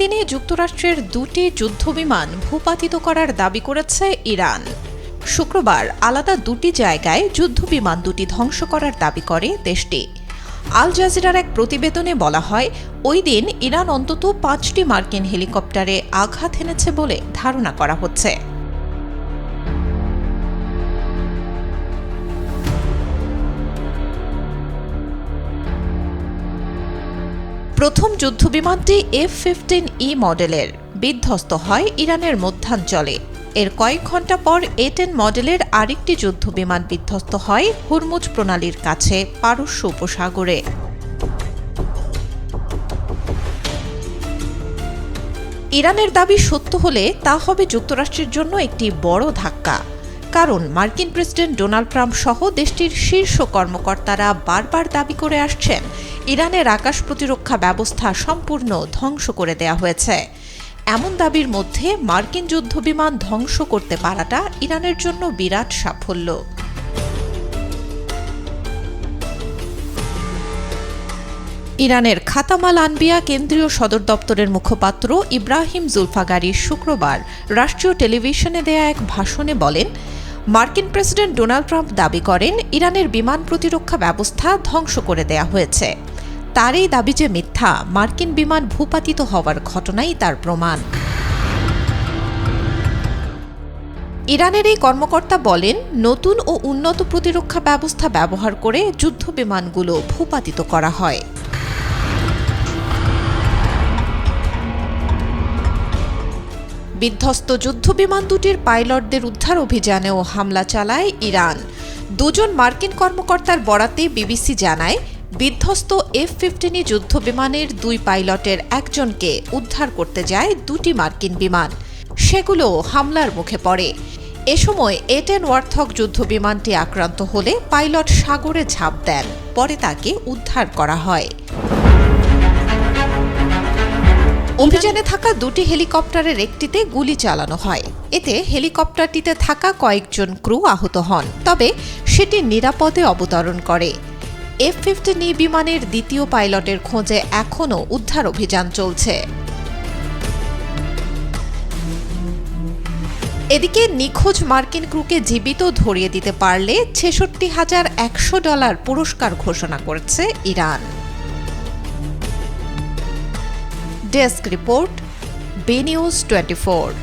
একদিনে যুক্তরাষ্ট্রের দুটি যুদ্ধবিমান ভূপাতিত করার দাবি করেছে ইরান। শুক্রবার আলাদা দুটি জায়গায় যুদ্ধবিমান দুটি ধ্বংস করার দাবি করে দেশটি। আল জাজিরার এক প্রতিবেদনে বলা হয়, ওই দিন ইরান অন্তত 5টি মার্কিন হেলিকপ্টারে আঘাত এনেছে বলে ধারণা করা হচ্ছে। প্রথম যুদ্ধবিমানটি F-15E মডেলের বিধ্বস্ত হয় ইরানের মধ্যাঞ্চলে। এর কয়েক ঘণ্টা পর A-10 মডেলের আরেকটি যুদ্ধবিমান বিধ্বস্ত হয় হুরমুজ প্রণালীর কাছে পারস্য উপসাগরে। ইরানের দাবি সত্য হলে তা হবে যুক্তরাষ্ট্রের জন্য একটি বড় ধাক্কা, কারণ মার্কিন প্রেসিডেন্ট ডোনাল্ড ট্রাম্প সহ দেশটির শীর্ষ কর্মকর্তারা বারবার দাবি করে আসছেন ইরানের আকাশ প্রতিরক্ষা ব্যবস্থা সম্পূর্ণ ধ্বংস করে দেয়া হয়েছে। এমন দাবির মধ্যে মার্কিন যুদ্ধবিমান ধ্বংস করতে পারাটা ইরানের জন্য বিরাট সাফল্য। ইরানের খাতামাল আনবিয়া কেন্দ্রীয় সদর দপ্তরের মুখপাত্র ইব্রাহিম জুলফাগারি শুক্রবার রাষ্ট্রীয় টেলিভিশনে দেয়া এক ভাষণে বলেন, মার্কিন প্রেসিডেন্ট ডোনাল্ড ট্রাম্প দাবি করেন ইরানের বিমান প্রতিরক্ষা ব্যবস্থা ধ্বংস করে দেয়া হয়েছে। তার এই দাবি যে মিথ্যা, মার্কিন বিমান ভূপাতিত হওয়ার ঘটনাই তার প্রমাণ। ইরানের এই কর্মকর্তা বলেন, নতুন ও উন্নত প্রতিরক্ষা ব্যবস্থা ব্যবহার করে যুদ্ধবিমানগুলো ভূপাতিত করা হয়। বিধ্বস্ত যুদ্ধবিমান দুটির পাইলটদের উদ্ধার অভিযানেও হামলা চালায় ইরান। দুজন মার্কিন কর্মকর্তার বরাতে বিবিসি জানায়, বিধ্বস্ত F-15E যুদ্ধবিমানের দুই পাইলটের একজনকে উদ্ধার করতে যায় দুটি মার্কিন বিমান। সেগুলো হামলার মুখে পড়ে। এ সময় A-10 ওয়ার্থক যুদ্ধবিমানটি আক্রান্ত হলে পাইলট সাগরে ঝাঁপ দেন, পরে তাকে উদ্ধার করা হয়। অভিযানে থাকা দুটি হেলিকপ্টারের একটিতে গুলি চালানো হয়। এতে হেলিকপ্টারটিতে থাকা কয়েকজন ক্রু আহত হন, তবে সেটি নিরাপদে অবতরণ করে। F-15E বিমানের দ্বিতীয় পাইলটের খোঁজে এখনও উদ্ধার অভিযান চলছে। এদিকে নিখোঁজ মার্কিন ক্রুকে জীবিত ধরিয়ে দিতে পারলে $66,100 পুরস্কার ঘোষণা করেছে Iran. Desk report, B news 24।